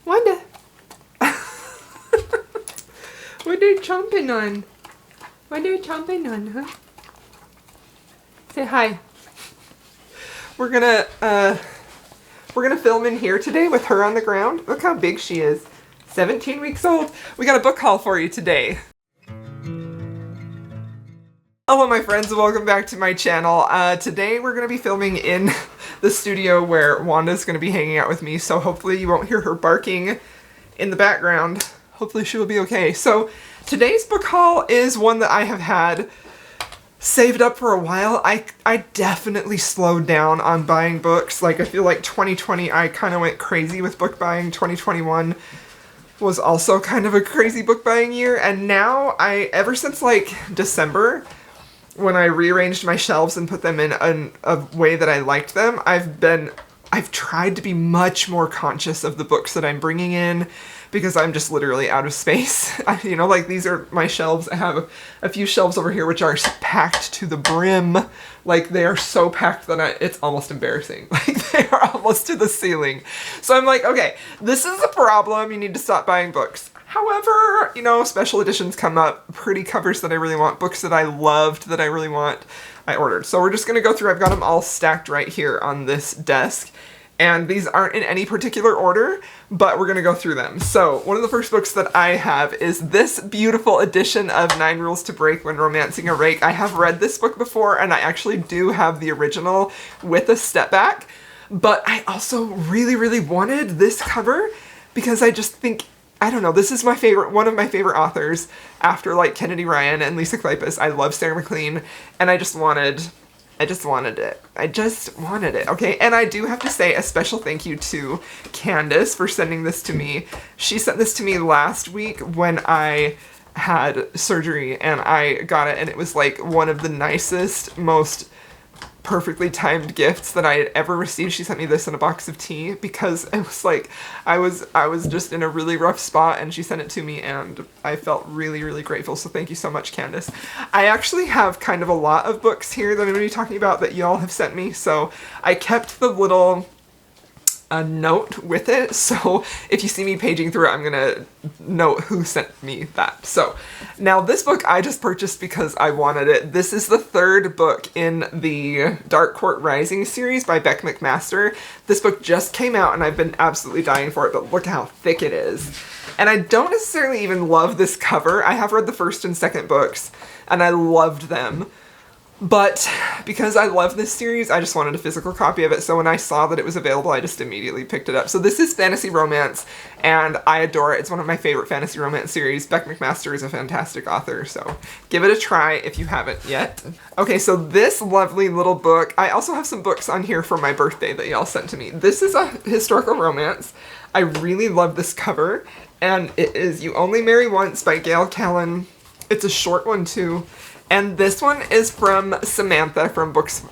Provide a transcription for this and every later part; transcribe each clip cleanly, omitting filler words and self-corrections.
Wanda. What are you chomping on? What are you chomping on, huh? Say hi. We're gonna film in here today with her on the ground. Look how big she is. 17 weeks old. We got a book haul for you today. Hello my friends, welcome back to my channel. Today we're going to be filming in the studio where Wanda's going to be hanging out with me, so hopefully you won't hear her barking in the background. Hopefully she will be okay. So today's book haul is one that I have had saved up for a while. I definitely slowed down on buying books. Like, I feel like 2020 I kind of went crazy with book buying. 2021 was also kind of a crazy book buying year, and now ever since like December, when I rearranged my shelves and put them in a way that I liked them, I've tried to be much more conscious of the books that I'm bringing in, because I'm just literally out of space. You know, like, these are my shelves. I have a few shelves over here which are packed to the brim. Like, they are so packed that it's almost embarrassing. Like, they are almost to the ceiling. So I'm like, okay, this is a problem. You need to stop buying books. However, you know, special editions come up, pretty covers that I really want, books that I loved that I really want, I ordered. So we're just going to go through. I've got them all stacked right here on this desk. And these aren't in any particular order, but we're going to go through them. So one of the first books that I have is this beautiful edition of 9 Rules to Break When Romancing a Rake. I have read this book before, and I actually do have the original with a step back, but I also really, really wanted this cover because I just think, I don't know, this is my favorite, one of my favorite authors after like Kennedy Ryan and Lisa Kleypas. I love Sarah McLean, and I just wanted it. Okay, and I do have to say a special thank you to Candace for sending this to me. She sent this to me last week when I had surgery, and I got it, and it was like one of the nicest, most perfectly timed gifts that I had ever received. She sent me this in a box of tea because it was like I was just in a really rough spot, and she sent it to me, and I felt really, really grateful. So thank you so much, Candace. I actually have kind of a lot of books here that I'm going to be talking about that y'all have sent me, so I kept the little note with it, so if you see me paging through it, I'm gonna note who sent me that. So now this book I just purchased because I wanted it. This is the third book in the Dark Court Rising series by Beck McMaster. This book just came out and I've been absolutely dying for it, but look how thick it is. And I don't necessarily even love this cover. I have read the first and second books and I loved them. But because I love this series, I just wanted a physical copy of it, so when I saw that it was available, I just immediately picked it up. So this is fantasy romance, and I adore it. It's one of my favorite fantasy romance series. Beck McMaster is a fantastic author, so give it a try if you haven't yet. Okay, so this lovely little book, I also have some books on here for my birthday that y'all sent to me. This is a historical romance. I really love this cover, and it is You Only Marry Once by Gail Callan. It's a short one too. And this one is from Samantha, from Books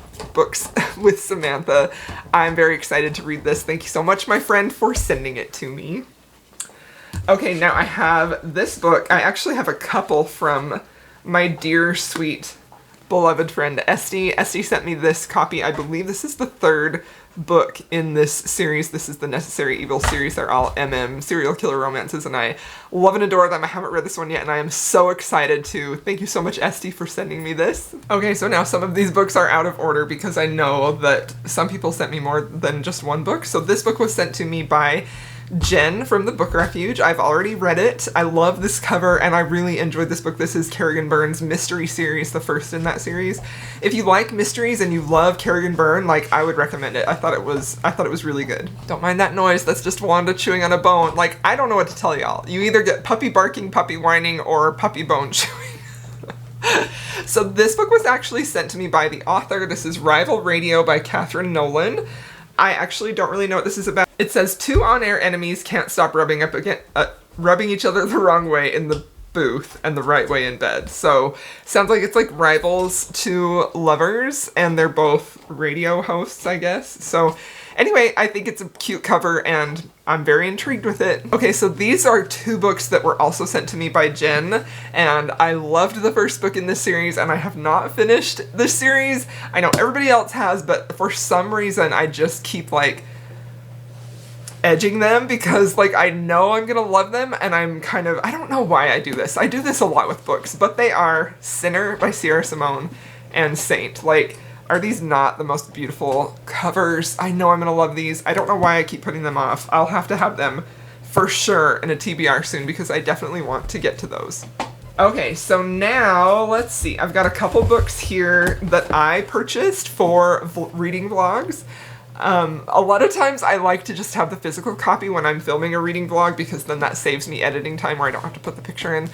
with Samantha. I'm very excited to read this. Thank you so much, my friend, for sending it to me. Okay, now I have this book. I actually have a couple from my dear, sweet, beloved friend, Esty. Esty sent me this copy. I believe this is the third book in this series. This is the Necessary Evil series. They're all serial killer romances, and I love and adore them. I haven't read this one yet, and I am so excited to. Thank you so much, Esty, for sending me this. Okay, so now some of these books are out of order because I know that some people sent me more than just one book. So this book was sent to me by Jen from the Book Refuge. I've already read it. I love this cover, and I really enjoyed this book. This is Kerrigan Byrne's mystery series, the first in that series. If you like mysteries and you love Kerrigan Byrne, like, I would recommend it. I thought it was really good. Don't mind that noise. That's just Wanda chewing on a bone. Like, I don't know what to tell y'all. You either get puppy barking, puppy whining, or puppy bone chewing. So this book was actually sent to me by the author. This is Rival Radio by Catherine Nolan. I actually don't really know what this is about. It says 2 on-air enemies can't stop rubbing each other the wrong way in the booth and the right way in bed. So sounds like it's like rivals to lovers, and they're both radio hosts, I guess. So anyway, I think it's a cute cover, and I'm very intrigued with it. Okay, so these are 2 books that were also sent to me by Jen, and I loved the first book in this series, and I have not finished the series. I know everybody else has, but for some reason I just keep like edging them because like I know I'm gonna love them, and I'm kind of, I don't know why I do this. I do this a lot with books, but they are Sinner by Sierra Simone and Saint. Like, are these not the most beautiful covers? I know I'm gonna love these. I don't know why I keep putting them off. I'll have to have them for sure in a TBR soon because I definitely want to get to those. Okay, so now let's see. I've got a couple books here that I purchased for reading vlogs. A lot of times I like to just have the physical copy when I'm filming a reading vlog because then that saves me editing time where I don't have to put the picture in.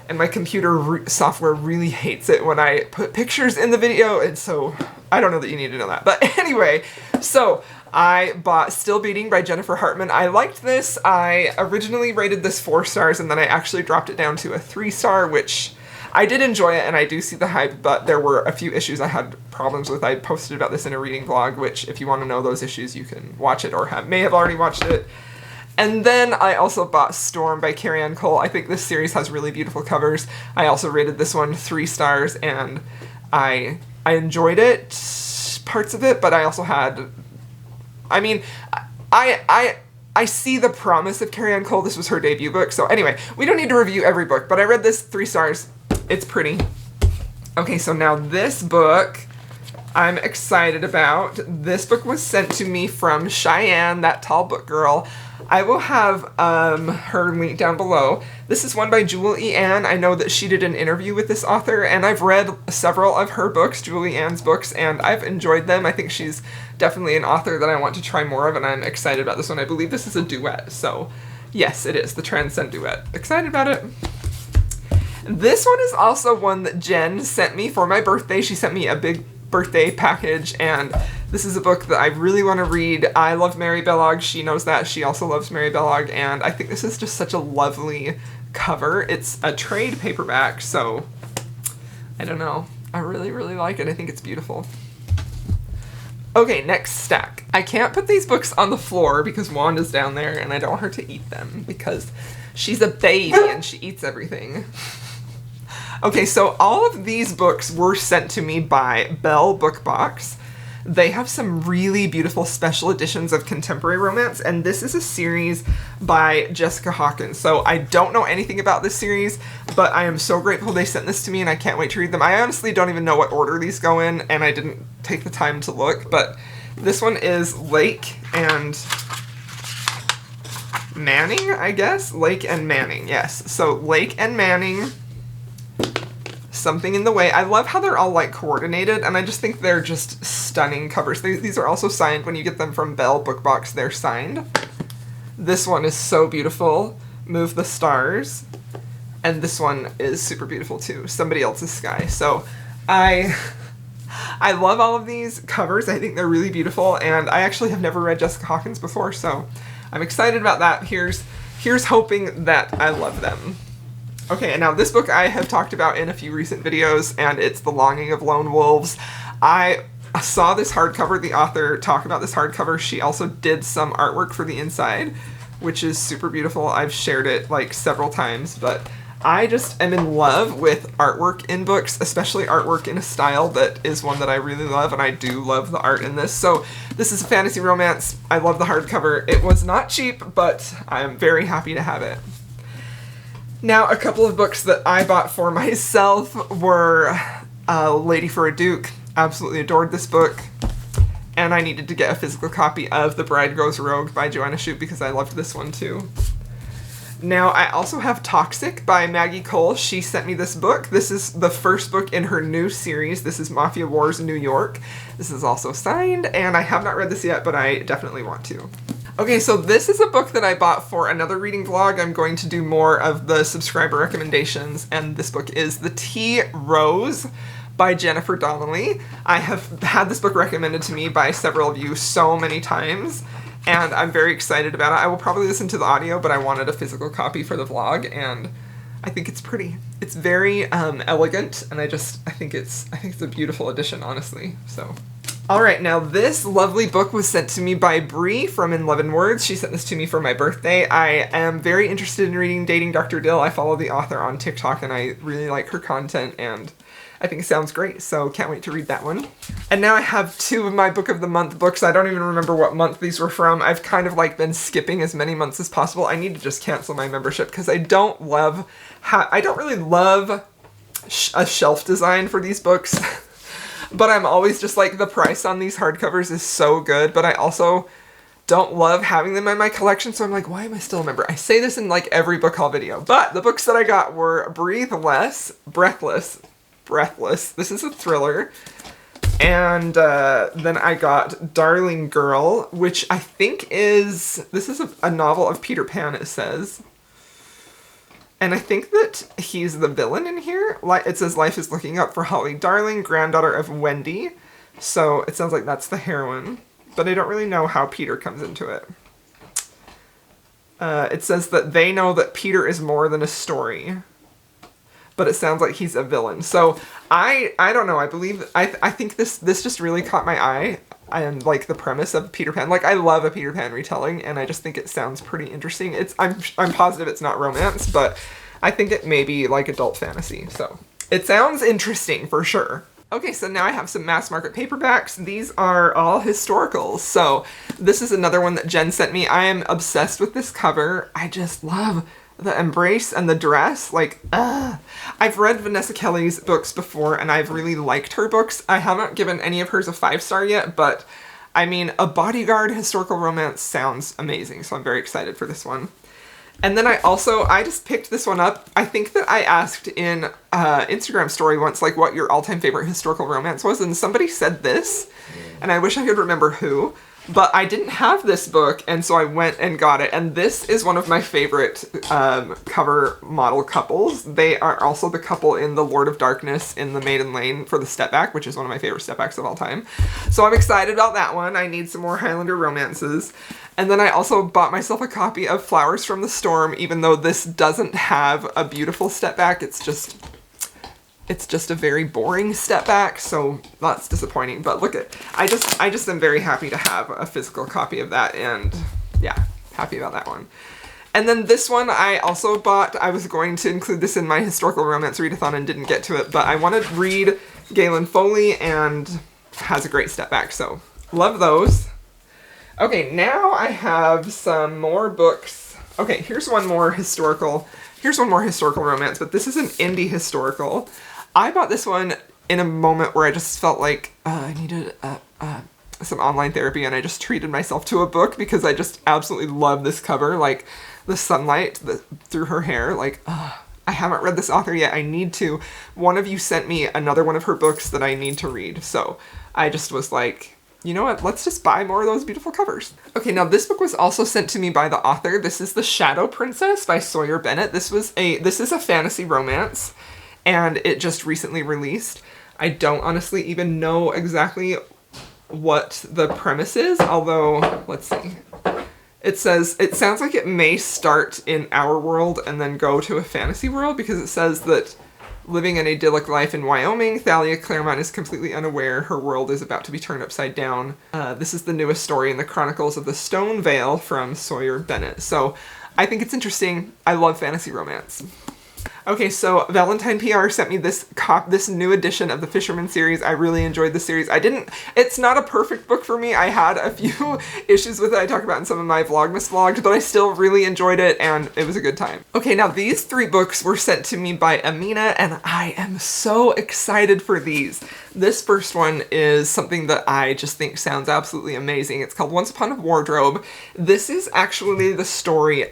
And my computer software really hates it when I put pictures in the video, and so I don't know that you need to know that. But anyway, so I bought Still Beating by Jennifer Hartman. I liked this. I originally rated this 4 stars, and then I actually dropped it down to a 3-star, which I did enjoy it, and I do see the hype, but there were a few issues I had problems with. I posted about this in a reading vlog, which if you want to know those issues, you can watch it or may have already watched it. And then I also bought Storm by Carrie Ann Cole. I think this series has really beautiful covers. I also rated this one 3 stars, and I enjoyed it, parts of it, but I also had, I mean, I see the promise of Carrie Ann Cole. This was her debut book. So anyway, we don't need to review every book, but I read this 3 stars. It's pretty. Okay, so now this book I'm excited about. This book was sent to me from Cheyenne, that tall book girl. I will have her link down below. This is one by Julie Ann. I know that she did an interview with this author, and I've read several of her books, Julie Ann's books, and I've enjoyed them. I think she's definitely an author that I want to try more of, and I'm excited about this one. I believe this is a duet, so yes, it is, the Transcend duet. Excited about it. This one is also one that Jen sent me for my birthday. She sent me a big birthday package, and this is a book that I really want to read. I love Mary Bellog. She knows that. She also loves Mary Bellog, and I think this is just such a lovely cover. It's a trade paperback, so I don't know. I really, really like it. I think it's beautiful. Okay, next stack. I can't put these books on the floor because Wanda's down there, and I don't want her to eat them because she's a baby and she eats everything. Okay, so all of these books were sent to me by Bell Book Box. They have some really beautiful special editions of contemporary romance, and this is a series by Jessica Hawkins. So I don't know anything about this series, but I am so grateful they sent this to me, and I can't wait to read them. I honestly don't even know what order these go in, and I didn't take the time to look, but this one is Lake and Manning, I guess? Lake and Manning, yes. So Lake and Manning, Something in the Way. I love how they're all like coordinated, and I just think they're just stunning covers. These are also signed. When you get them from Bell Book Box, they're signed. This one is so beautiful, Move the Stars. And this one is super beautiful too, Somebody Else's Sky. So I love all of these covers. I think they're really beautiful, and I actually have never read Jessica Hawkins before, so I'm excited about that. Here's hoping that I love them. Okay, and now this book I have talked about in a few recent videos, and it's The Longing of Lone Wolves. I saw this hardcover, the author talk about this hardcover. She also did some artwork for the inside, which is super beautiful. I've shared it like several times, but I just am in love with artwork in books, especially artwork in a style that is one that I really love, and I do love the art in this. So this is a fantasy romance. I love the hardcover. It was not cheap, but I'm very happy to have it. Now, a couple of books that I bought for myself were Lady for a Duke. Absolutely adored this book. And I needed to get a physical copy of The Bride Goes Rogue by Joanna Shupe because I loved this one too. Now, I also have Toxic by Maggie Cole. She sent me this book. This is the first book in her new series. This is Mafia Wars New York. This is also signed, and I have not read this yet, but I definitely want to. Okay, so this is a book that I bought for another reading vlog. I'm going to do more of the subscriber recommendations, and this book is The Tea Rose by Jennifer Donnelly. I have had this book recommended to me by several of you so many times, and I'm very excited about it. I will probably listen to the audio, but I wanted a physical copy for the vlog, and I think it's pretty. It's very elegant, and I think it's a beautiful edition, honestly. So. Alright, now this lovely book was sent to me by Bree from In Love and Words. She sent this to me for my birthday. I am very interested in reading Dating Dr. Dill. I follow the author on TikTok, and I really like her content, and I think it sounds great, so can't wait to read that one. And now I have 2 of my Book of the Month books. I don't even remember what month these were from. I've kind of like been skipping as many months as possible. I need to just cancel my membership because I don't really love a shelf design for these books. But I'm always just like, the price on these hardcovers is so good, but I also don't love having them in my collection, so I'm like, why am I still a member? I say this in like every book haul video, but the books that I got were Breathe Less, Breathless. This is a thriller. And then I got Darling Girl, which I think this is a novel of Peter Pan, it says. And I think that he's the villain in here. It says life is looking up for Holly Darling, granddaughter of Wendy. So it sounds like that's the heroine. But I don't really know how Peter comes into it. It says that they know that Peter is more than a story. But it sounds like he's a villain. So I don't know. I think this just really caught my eye. And like the premise of Peter Pan. Like, I love a Peter Pan retelling, and I just think it sounds pretty interesting. I'm positive it's not romance, but I think it may be like adult fantasy. So it sounds interesting for sure. Okay, so now I have some mass market paperbacks. These are all historicals. So this is another one that Jen sent me. I am obsessed with this cover. I just love the embrace and the dress. Like, I've read Vanessa Kelly's books before, and I've really liked her books. I haven't given any of hers a 5-star yet, but I mean, a bodyguard historical romance sounds amazing, so I'm very excited for this one. And then I just picked this one up. I think that I asked in Instagram story once, like, what your all-time favorite historical romance was, and somebody said this, and I wish I could remember who. But I didn't have this book, and so I went and got it. And this is one of my favorite cover model couples. They are also the couple in The Lord of Darkness in the Maiden Lane for the step back, which is one of my favorite step backs of all time. So I'm excited about that one. I need some more Highlander romances. And then I also bought myself a copy of Flowers from the Storm, even though this doesn't have a beautiful step back. It's just a very boring step back, so that's disappointing. But look I just am very happy to have a physical copy of that, and yeah, happy about that one. And then this one I also bought. I was going to include this in my historical romance readathon and didn't get to it, but I wanted to read Galen Foley, and has a great step back, so love those. Okay, now I have some more books. Okay, here's one more historical romance, but this is an indie historical. I bought this one in a moment where I just felt like I needed some online therapy, and I just treated myself to a book because I just absolutely love this cover. Like, the sunlight through her hair. Like, I haven't read this author yet. I need to. One of you sent me another one of her books that I need to read. So I just was like, you know what? Let's just buy more of those beautiful covers. Okay, now this book was also sent to me by the author. This is The Shadow Princess by Sawyer Bennett. This is a fantasy romance, and it just recently released. I don't honestly even know exactly what the premise is, although, let's see. It sounds like it may start in our world and then go to a fantasy world, because it says that living an idyllic life in Wyoming, Thalia Claremont is completely unaware her world is about to be turned upside down. This is the newest story in the Chronicles of the Stone Veil from Sawyer Bennett. So I think it's interesting. I love fantasy romance. Okay, so Valentine PR sent me this new edition of the Fisherman series. I really enjoyed the series. It's not a perfect book for me. I had a few issues with it I talked about in some of my Vlogmas vlogs, but I still really enjoyed it, and it was a good time. Okay, now these 3 books were sent to me by Amina, and I am so excited for these. This first one is something that I just think sounds absolutely amazing. It's called Once Upon a Wardrobe. This is actually the story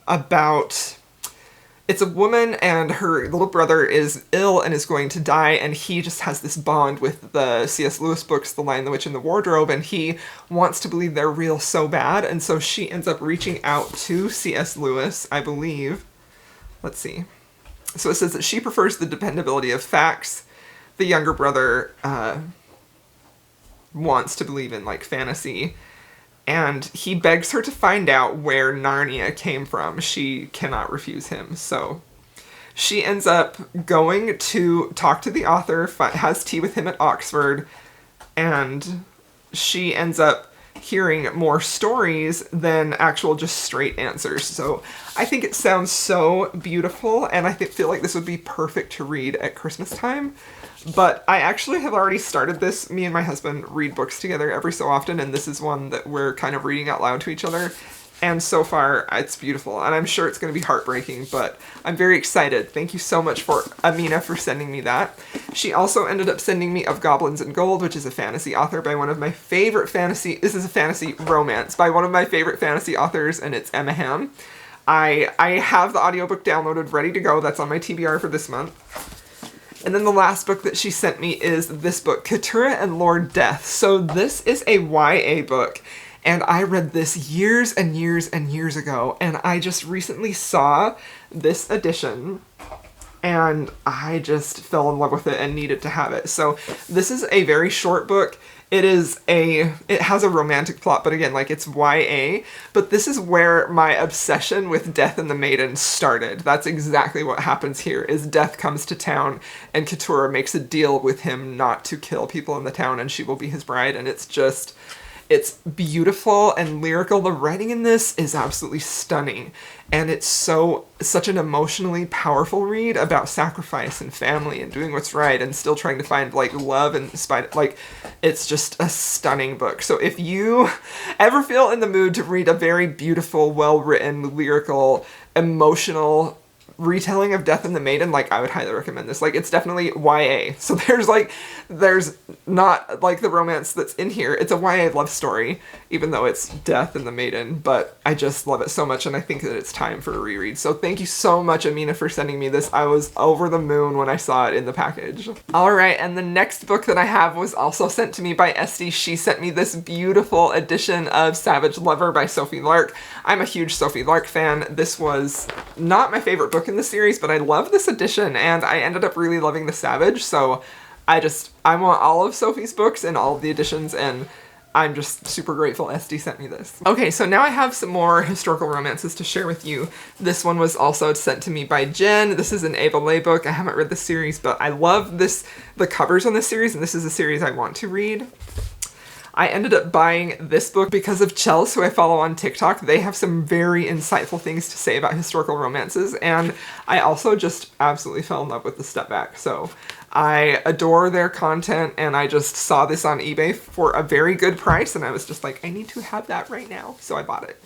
about... It's a woman, and her little brother is ill and is going to die, and he just has this bond with the C.S. Lewis books, The Lion, the Witch, and the Wardrobe, and he wants to believe they're real so bad, and so she ends up reaching out to C.S. Lewis, I believe. Let's see. So it says that she prefers the dependability of facts. The younger brother wants to believe in, like, fantasy. And he begs her to find out where Narnia came from. She cannot refuse him. So she ends up going to talk to the author, has tea with him at Oxford, and she ends up hearing more stories than actual just straight answers. So I think it sounds so beautiful, and I feel like this would be perfect to read at Christmas time. But I actually have already started this. Me and my husband read books together every so often, and this is one that we're kind of reading out loud to each other. And so far, it's beautiful, and I'm sure it's going to be heartbreaking, but I'm very excited. Thank you so much for Amina for sending me that. She also ended up sending me Of Goblins and Gold, which is a fantasy author by one of my favorite this is a fantasy romance by one of my favorite fantasy authors, and it's Emma Hamm. I have the audiobook downloaded, ready to go. That's on my TBR for this month. And then the last book that she sent me is this book, Keturah and Lord Death. So this is a YA book. And I read this years and years and years ago, and I just recently saw this edition, and I just fell in love with it and needed to have it. So this is a very short book. It has a romantic plot, but again, like, it's YA, but this is where my obsession with Death and the Maiden started. That's exactly what happens here, is Death comes to town, and Keturah makes a deal with him not to kill people in the town, and she will be his bride, and it's beautiful and lyrical. The writing in this is absolutely stunning, and it's such an emotionally powerful read about sacrifice and family and doing what's right and still trying to find, like, love in spite, like, it's just a stunning book. So if you ever feel in the mood to read a very beautiful, well-written, lyrical, emotional retelling of Death and the Maiden, like, I would highly recommend this. Like, it's definitely YA. So there's not, like, the romance that's in here. It's a YA love story, even though it's Death and the Maiden, but I just love it so much, and I think that it's time for a reread. So thank you so much, Amina, for sending me this. I was over the moon when I saw it in the package. Alright, and the next book that I have was also sent to me by Esty. She sent me this beautiful edition of Savage Lover by Sophie Lark. I'm a huge Sophie Lark fan. This was not my favorite book in the series, but I love this edition, and I ended up really loving The Savage, so I want all of Sophie's books and all of the editions, and I'm just super grateful Esty sent me this. Okay, so now I have some more historical romances to share with you. This one was also sent to me by Jen. This is an Ava Leigh book. I haven't read the series, but I love the covers on this series, and this is a series I want to read. I ended up buying this book because of Chels, who I follow on TikTok. They have some very insightful things to say about historical romances, and I also just absolutely fell in love with The Step Back. So I adore their content, and I just saw this on eBay for a very good price, and I was just like, I need to have that right now. So I bought it.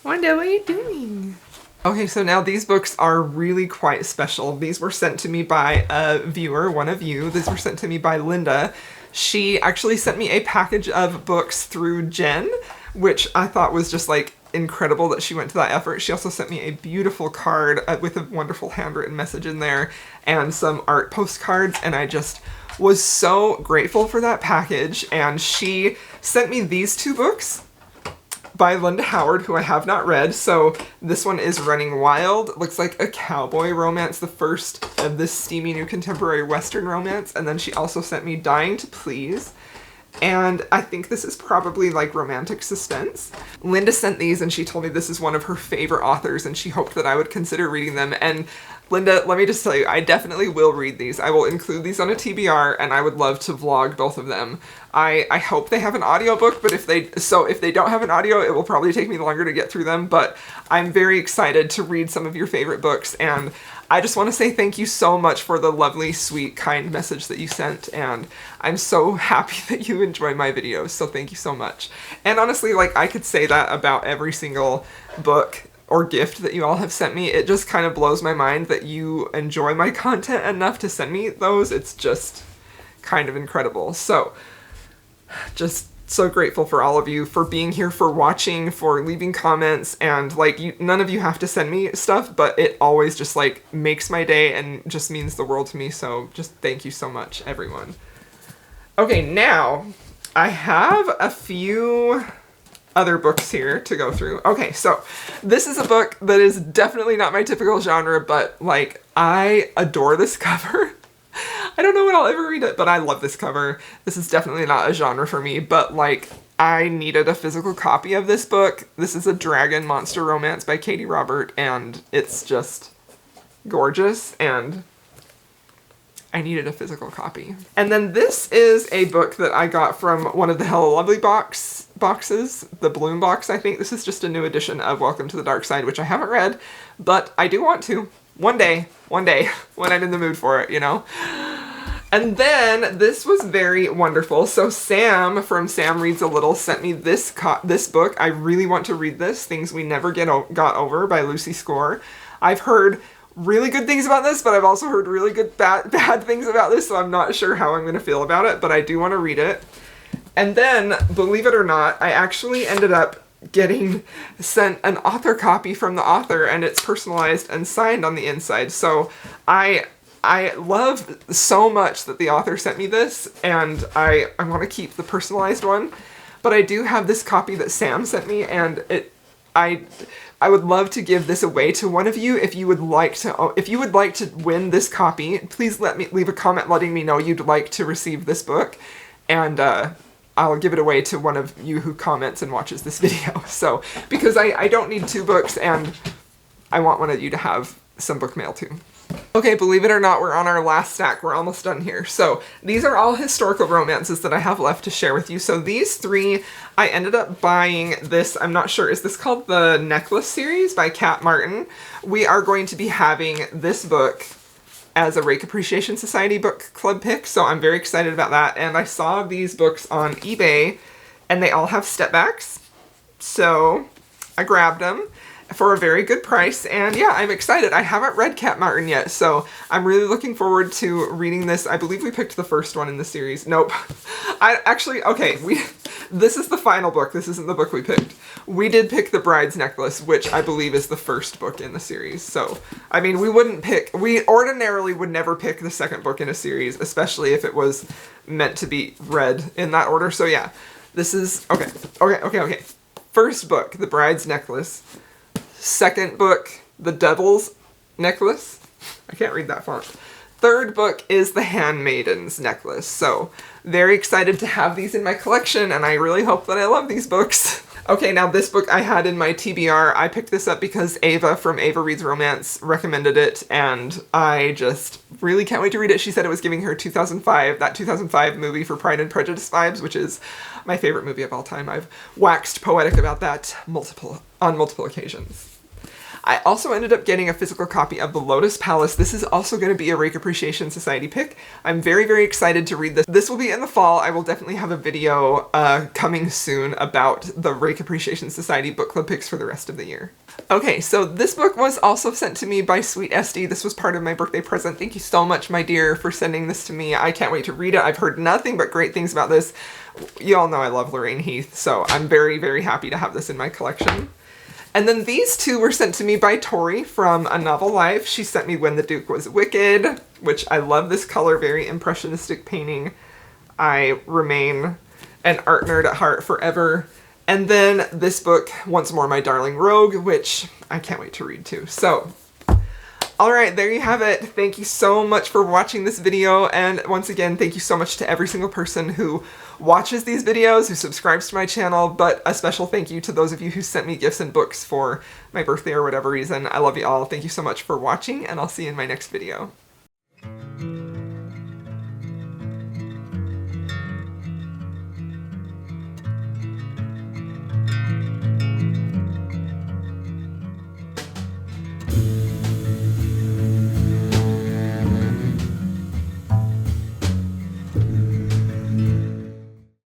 Wanda, what are you doing? Okay, so now these books are really quite special. These were sent to me by a viewer, one of you. These were sent to me by Linda. She actually sent me a package of books through Jen, which I thought was just, like, incredible that she went to that effort. She also sent me a beautiful card with a wonderful handwritten message in there and some art postcards, and I just was so grateful for that package. And she sent me these two books by Linda Howard, who I have not read. So this one is Running Wild. It looks like a cowboy romance, the first of this steamy new contemporary Western romance. And then she also sent me Dying to Please. And I think this is probably like romantic suspense. Linda sent these, and she told me this is one of her favorite authors, and she hoped that I would consider reading them. And Linda, let me just tell you, I definitely will read these. I will include these on a TBR, and I would love to vlog both of them. I hope they have an audiobook, but if they don't have an audio, it will probably take me longer to get through them, but I'm very excited to read some of your favorite books, and I just want to say thank you so much for the lovely, sweet, kind message that you sent, and I'm so happy that you enjoy my videos, so thank you so much. And honestly, like, I could say that about every single book or gift that you all have sent me. It just kind of blows my mind that you enjoy my content enough to send me those. It's just kind of incredible. So, just so grateful for all of you, for being here, for watching, for leaving comments, and like, none of you have to send me stuff, but it always just like makes my day and just means the world to me, so just thank you so much, everyone. Okay, now I have a few other books here to go through. Okay, so this is a book that is definitely not my typical genre, but like, I adore this cover. I don't know when I'll ever read it, but I love this cover. This is definitely not a genre for me, but like, I needed a physical copy of this book. This is a dragon monster romance by Katie Robert, and it's just gorgeous, and I needed a physical copy. And then this is a book that I got from one of the Hello Lovely boxes, the Bloom box, I think. This is just a new edition of Welcome to the Dark Side, which I haven't read, but I do want to. One day, when I'm in the mood for it, you know? And then this was very wonderful. So Sam from Sam Reads a Little sent me this book. I really want to read this, Things We Never Got Over by Lucy Score. I've heard really good things about this, but I've also heard really good bad things about this, so I'm not sure how I'm going to feel about it, but I do want to read it. And then, believe it or not, I actually ended up getting sent an author copy from the author, and it's personalized and signed on the inside. So I love so much that the author sent me this, and I want to keep the personalized one. But I do have this copy that Sam sent me, and I would love to give this away to one of you. If you would like to win this copy, please leave a comment letting me know you'd like to receive this book, and I'll give it away to one of you who comments and watches this video. So, because I don't need 2 books, and I want one of you to have some book mail too. Okay, believe it or not, we're on our last stack. We're almost done here. So these are all historical romances that I have left to share with you. So these 3, I ended up buying this, I'm not sure, is this called the Necklace series by Kat Martin? We are going to be having this book as a Rake Appreciation Society book club pick, so I'm very excited about that. And I saw these books on eBay, and they all have step backs, so I grabbed them for a very good price, and yeah, I'm excited. I haven't read Kat Martin yet, so I'm really looking forward to reading this. I believe we picked the first one in the series. Nope. This is the final book. This isn't the book we picked. We did pick The Bride's Necklace, which I believe is the first book in the series. So, I mean, we ordinarily would never pick the second book in a series, especially if it was meant to be read in that order. So yeah, this is, okay. First book, The Bride's Necklace. Second book, The Devil's Necklace. I can't read that font. Third book is The Handmaiden's Necklace. So, very excited to have these in my collection, and I really hope that I love these books. Okay, now this book I had in my TBR. I picked this up because Ava from Ava Reads Romance recommended it, and I just really can't wait to read it. She said it was giving her 2005 movie for Pride and Prejudice vibes, which is my favorite movie of all time. I've waxed poetic about that on multiple occasions. I also ended up getting a physical copy of The Lotus Palace. This is also going to be a Rake Appreciation Society pick. I'm very, very excited to read this. This will be in the fall. I will definitely have a video coming soon about the Rake Appreciation Society book club picks for the rest of the year. Okay, so this book was also sent to me by Sweet SD. This was part of my birthday present. Thank you so much, my dear, for sending this to me. I can't wait to read it. I've heard nothing but great things about this. You all know I love Lorraine Heath, so I'm very, very happy to have this in my collection. And then these 2 were sent to me by Tori from A Novel Life. She sent me When the Duke Was Wicked, which I love this color, very impressionistic painting. I remain an art nerd at heart forever. And then this book, Once More My Darling Rogue, which I can't wait to read too. So, alright, there you have it. Thank you so much for watching this video, and once again, thank you so much to every single person who watches these videos, who subscribes to my channel, but a special thank you to those of you who sent me gifts and books for my birthday or whatever reason. I love you all. Thank you so much for watching, and I'll see you in my next video.